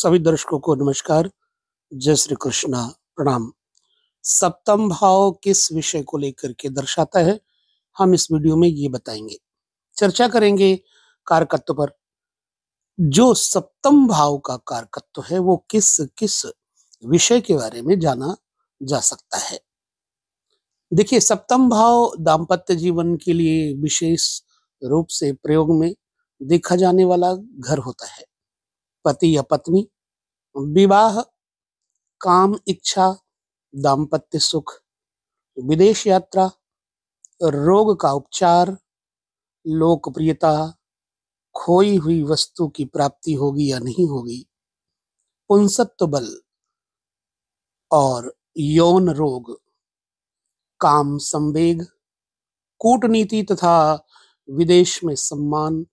सभी दर्शकों को नमस्कार। जय श्री कृष्णा, प्रणाम। सप्तम भाव किस विषय को लेकर के दर्शाता है, हम इस वीडियो में ये बताएंगे। चर्चा करेंगे कारकत्व पर। जो सप्तम भाव का कारकत्व है वो किस किस विषय के बारे में जाना जा सकता है। देखिए, सप्तम भाव दाम्पत्य जीवन के लिए विशेष रूप से प्रयोग में देखा जाने वाला घर होता है। पति या पत्नी, विवाह, काम इच्छा, दाम्पत्य सुख, विदेश यात्रा, रोग का उपचार, लोकप्रियता, खोई हुई वस्तु की प्राप्ति होगी या नहीं होगी, पुंसत्व बल और यौन रोग, काम संवेग, कूटनीति तथा विदेश में सम्मान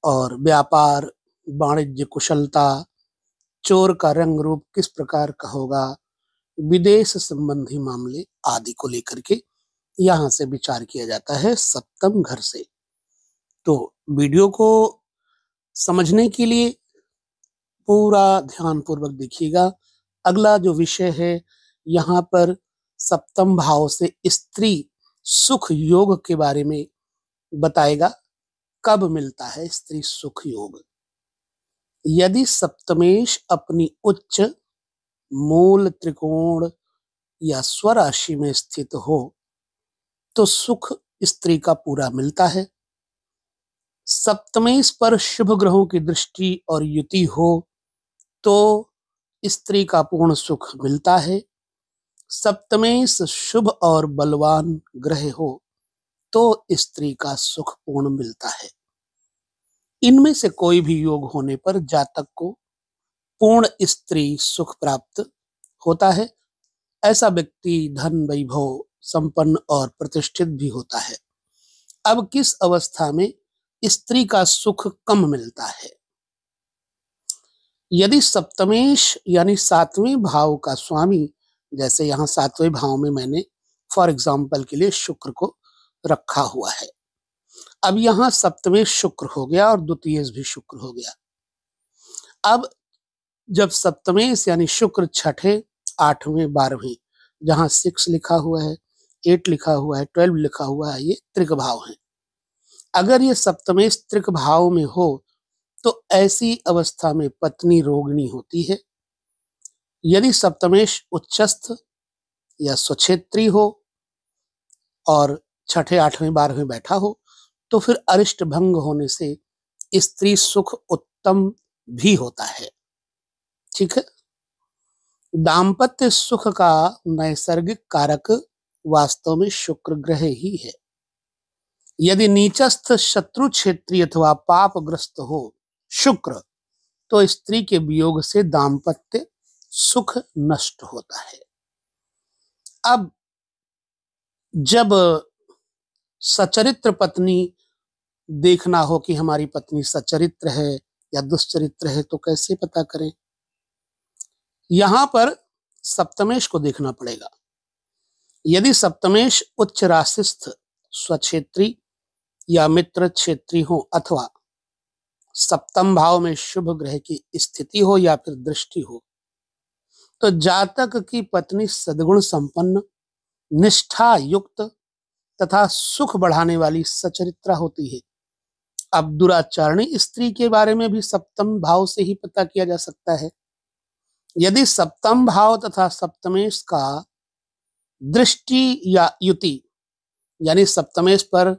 और व्यापार वाणिज्य कुशलता, चोर का रंग रूप किस प्रकार का होगा, विदेश संबंधी मामले आदि को लेकर के यहां से विचार किया जाता है सप्तम घर से। तो वीडियो को समझने के लिए पूरा ध्यान पूर्वक देखिएगा। अगला जो विषय है यहाँ पर सप्तम भाव से स्त्री सुख योग के बारे में बताएगा। कब मिलता है स्त्री सुख योग? यदि सप्तमेश अपनी उच्च मूल त्रिकोण या स्वराशि में स्थित हो तो सुख स्त्री का पूरा मिलता है। सप्तमेश पर शुभ ग्रहों की दृष्टि और युति हो तो स्त्री का पूर्ण सुख मिलता है। सप्तमेश शुभ और बलवान ग्रह हो तो स्त्री का सुख पूर्ण मिलता है। इनमें से कोई भी योग होने पर जातक को पूर्ण स्त्री सुख प्राप्त होता है। ऐसा व्यक्ति धन वैभव संपन्न और प्रतिष्ठित भी होता है। अब किस अवस्था में स्त्री का सुख कम मिलता है? यदि सप्तमेश यानी सातवें भाव का स्वामी, जैसे यहाँ सातवें भाव में मैंने फॉर एग्जाम्पल के लिए शुक्र को रखा हुआ है। अब यहाँ सप्तमेश शुक्र हो गया और द्वितीयेश भी शुक्र हो गया। अब जब सप्तमेश यानी शुक्र छठे, आठवें, बारहवें, जहाँ 6 लिखा हुआ है, 8 लिखा हुआ है, 12 लिखा हुआ है, ये त्रिक भाव है। अगर ये सप्तमेश त्रिक भाव में हो तो ऐसी अवस्था में पत्नी रोगिणी होती है। यदि सप्तमेश उच्चस्थ या स्वक्षेत्री हो और छठे, आठवें, बारहवें बैठा हो तो फिर अरिष्ट भंग होने से स्त्री सुख उत्तम भी होता है। ठीक है। दाम्पत्य सुख का नैसर्गिक कारक वास्तव में शुक्र ग्रह ही है। यदि नीचस्थ शत्रु क्षेत्रीय अथवा पापग्रस्त हो शुक्र तो स्त्री के वियोग से दाम्पत्य सुख नष्ट होता है। अब जब सचरित्र पत्नी देखना हो कि हमारी पत्नी सचरित्र है या दुष्चरित्र है तो कैसे पता करें? यहां पर सप्तमेश को देखना पड़ेगा। यदि सप्तमेश उच्च राशिस्थ स्वक्षेत्री या मित्र क्षेत्री हो अथवा सप्तम भाव में शुभ ग्रह की स्थिति हो या फिर दृष्टि हो तो जातक की पत्नी सद्गुण संपन्न, निष्ठा युक्त तथा सुख बढ़ाने वाली सचरित्रा होती है। अब दुराचारणी स्त्री के बारे में भी सप्तम भाव से ही पता किया जा सकता है। यदि सप्तम भाव तथा सप्तमेश का दृष्टि या युति, यानी सप्तमेश पर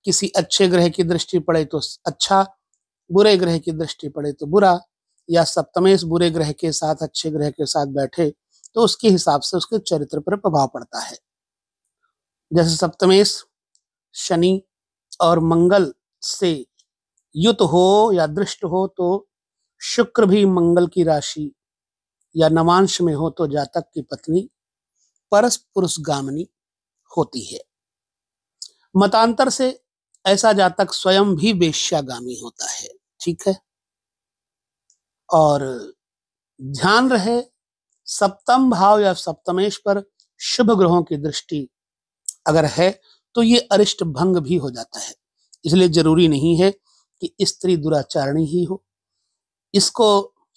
किसी अच्छे ग्रह की दृष्टि पड़े तो अच्छा, बुरे ग्रह की दृष्टि पड़े तो बुरा, या सप्तमेश बुरे ग्रह के साथ अच्छे ग्रह के साथ बैठे तो उसके हिसाब से उसके चरित्र पर प्रभाव पड़ता है। जैसे सप्तमेश शनि और मंगल से युत हो या दृष्ट हो तो शुक्र भी मंगल की राशि या नवांश में हो तो जातक की पत्नी परस पुरुषगामिनी होती है। मतांतर से ऐसा जातक स्वयं भी वेश्यागामी होता है। ठीक है। और ध्यान रहे, सप्तम भाव या सप्तमेश पर शुभ ग्रहों की दृष्टि अगर है तो ये अरिष्ट भंग भी हो जाता है। इसलिए जरूरी नहीं है कि स्त्री दुराचारणी ही हो। इसको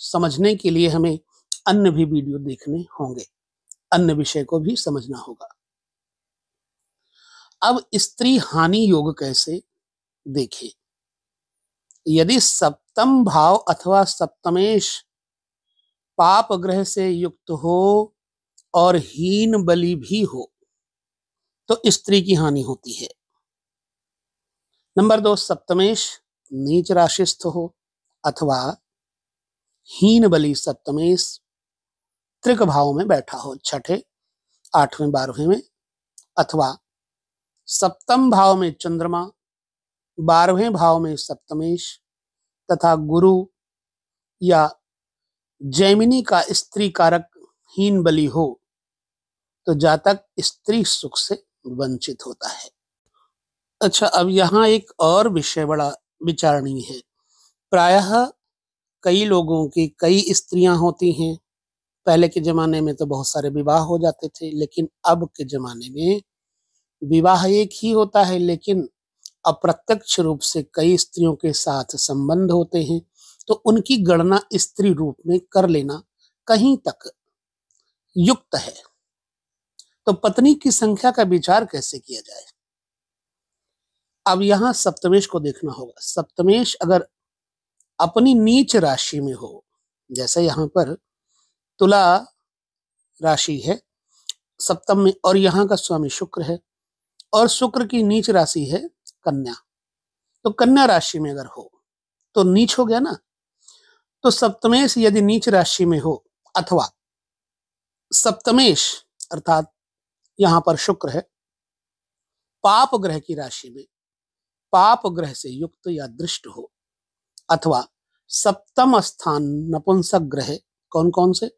समझने के लिए हमें अन्य भी वीडियो देखने होंगे, अन्य विषय को भी समझना होगा। अब स्त्री हानि योग कैसे देखें? यदि सप्तम भाव अथवा सप्तमेश पाप ग्रह से युक्त हो और हीन बलि भी हो तो स्त्री की हानि होती है। नंबर 2, सप्तमेश नीच राशिस्थ हो अथवा हीन बलि सप्तमेश त्रिक भाव में बैठा हो, छठे, आठवें, 12वें में, अथवा सप्तम भाव में चंद्रमा, 12वें भाव में सप्तमेश तथा गुरु या जैमिनी का स्त्री कारक हीन बलि हो तो जातक स्त्री सुख से वंचित होता है। अच्छा, अब यहाँ एक और विषय बड़ा विचारणीय है। प्रायः कई लोगों की कई स्त्रियां होती हैं। पहले के जमाने में तो बहुत सारे विवाह हो जाते थे, लेकिन अब के जमाने में विवाह एक ही होता है, लेकिन अप्रत्यक्ष रूप से कई स्त्रियों के साथ संबंध होते हैं, तो उनकी गणना स्त्री रूप में कर लेना कहीं तक युक्त है। तो पत्नी की संख्या का विचार कैसे किया जाए? अब यहां सप्तमेश को देखना होगा। सप्तमेश अगर अपनी नीच राशि में हो, जैसे यहां पर तुला राशि है सप्तम में और यहाँ का स्वामी शुक्र है, और शुक्र की नीच राशि है कन्या, तो कन्या राशि में अगर हो तो नीच हो गया ना। तो सप्तमेश यदि नीच राशि में हो अथवा सप्तमेश अर्थात यहां पर शुक्र है पाप ग्रह की राशि में, पाप ग्रह से युक्त या दृष्ट हो, अथवा सप्तम स्थान नपुंसक ग्रह, कौन कौन से?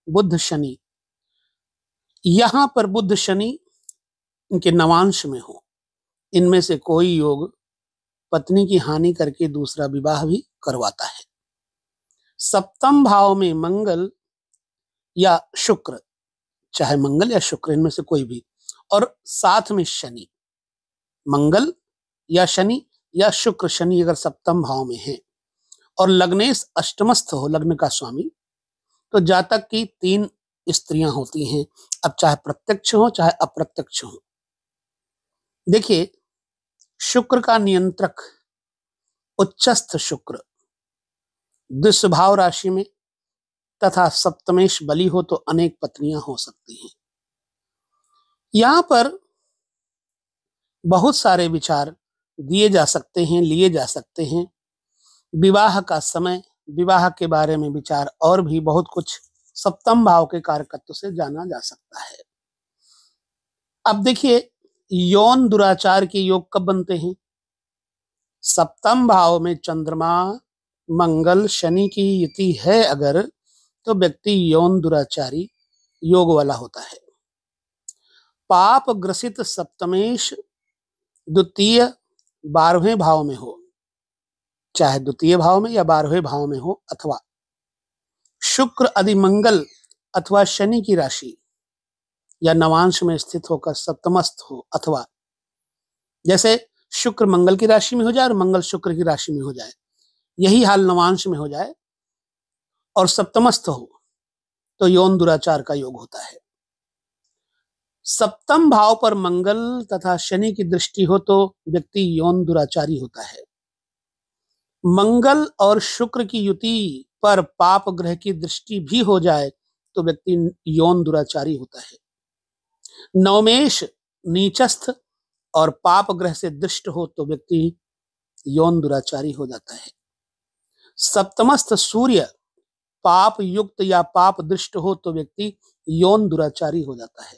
बुध शनि, यहां पर बुध शनि इनके नवांश में हो, इनमें से कोई योग पत्नी की हानि करके दूसरा विवाह भी करवाता है। सप्तम भाव में मंगल या शुक्र, चाहे मंगल या शुक्र इनमें से कोई भी, और साथ में शनि, मंगल या शनि या शुक्र शनि अगर सप्तम भाव में है और लग्नेश अष्टमस्थ हो, लग्न का स्वामी, तो जातक की 3 स्त्रियां होती हैं। अब चाहे प्रत्यक्ष हो चाहे अप्रत्यक्ष हो। देखिए, शुक्र का नियंत्रक उच्चस्थ शुक्र दुष्भाव राशि में तथा सप्तमेश बलि हो तो अनेक पत्नियां हो सकती हैं। यहां पर बहुत सारे विचार दिए जा सकते हैं, लिए जा सकते हैं। विवाह का समय, विवाह के बारे में विचार, और भी बहुत कुछ सप्तम भाव के कारकत्व से जाना जा सकता है। अब देखिए, यौन दुराचार के योग कब बनते हैं? सप्तम भाव में चंद्रमा, मंगल, शनि की युति है अगर, तो व्यक्ति यौन दुराचारी योग वाला होता है। पाप ग्रसित सप्तमेश द्वितीय 12वें भाव में हो, चाहे द्वितीय भाव में या 12वें भाव में हो, अथवा शुक्र आदि मंगल अथवा शनि की राशि या नवांश में स्थित होकर सप्तमस्थ हो, अथवा जैसे शुक्र मंगल की राशि में हो जाए और मंगल शुक्र की राशि में हो जाए, यही हाल नवांश में हो जाए और सप्तमस्थ हो, तो यौन दुराचार का योग होता है। सप्तम भाव पर मंगल तथा शनि की दृष्टि हो तो व्यक्ति यौन दुराचारी होता है। मंगल और शुक्र की युति पर पाप ग्रह की दृष्टि भी हो जाए तो व्यक्ति यौन दुराचारी होता है। नवमेश नीचस्थ और पाप ग्रह से दृष्ट हो तो व्यक्ति यौन दुराचारी हो जाता है। सप्तमस्थ सूर्य पाप युक्त या पाप दृष्ट हो तो व्यक्ति यौन दुराचारी हो जाता है।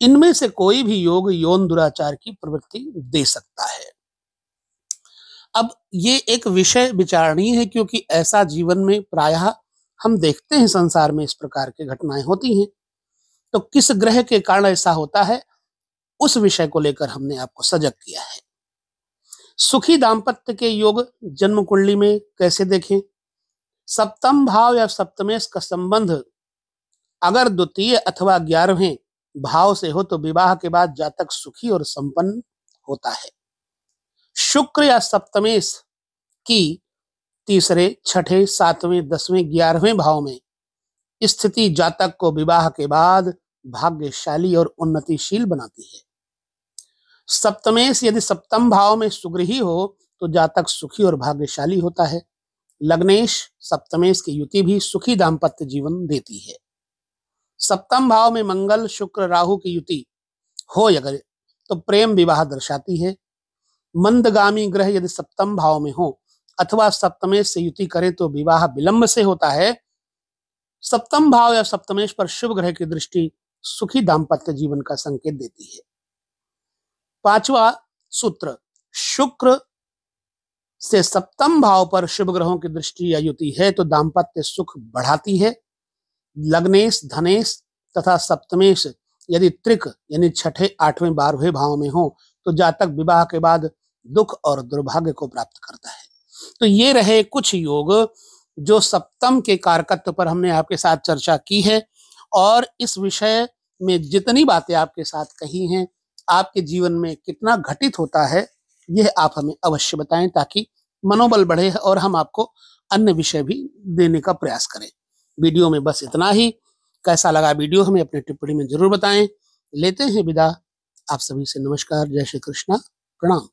इनमें से कोई भी योग यौन दुराचार की प्रवृत्ति दे सकता है। अब ये एक विषय विचारणीय है, क्योंकि ऐसा जीवन में प्रायः हम देखते हैं, संसार में इस प्रकार की घटनाएं होती हैं। तो किस ग्रह के कारण ऐसा होता है, उस विषय को लेकर हमने आपको सजग किया है। सुखी दाम्पत्य के योग जन्म कुंडली में कैसे देखें? सप्तम भाव या सप्तमेश का संबंध अगर द्वितीय अथवा 11वें भाव से हो तो विवाह के बाद जातक सुखी और संपन्न होता है। शुक्र या सप्तमेश की तीसरे, छठे, सातवें, 10वें, 11वें भाव में स्थिति जातक को विवाह के बाद भाग्यशाली और उन्नतिशील बनाती है। सप्तमेश यदि सप्तम भाव में सुगृही हो तो जातक सुखी और भाग्यशाली होता है। लग्नेश सप्तमेश की युति भी सुखी दाम्पत्य जीवन देती है। सप्तम भाव में मंगल, शुक्र, राहु की युति हो अगर तो प्रेम विवाह दर्शाती है। मंदगामी ग्रह यदि सप्तम भाव में हो अथवा सप्तमेश से युति करे तो विवाह विलंब से होता है। सप्तम भाव या सप्तमेश पर शुभ ग्रह की दृष्टि सुखी दाम्पत्य जीवन का संकेत देती है। पांचवा सूत्र, शुक्र से सप्तम भाव पर शुभ ग्रहों की दृष्टि या युति है तो दाम्पत्य सुख बढ़ाती है। लग्नेश, धनेश तथा सप्तमेश यदि त्रिक यानी छठे, 8वें, 12वें भाव में हो तो जातक विवाह के बाद दुख और दुर्भाग्य को प्राप्त करता है। तो ये रहे कुछ योग जो सप्तम के कारकत्व पर हमने आपके साथ चर्चा की है, और इस विषय में जितनी बातें आपके साथ कही हैं आपके जीवन में कितना घटित होता है यह आप हमें अवश्य बताएं ताकि मनोबल बढ़े और हम आपको अन्य विषय भी देने का प्रयास करें। वीडियो में बस इतना ही। कैसा लगा वीडियो हमें अपनी टिप्पणी में जरूर बताएं। लेते हैं विदा। आप सभी से नमस्कार, जय श्री कृष्णा, प्रणाम।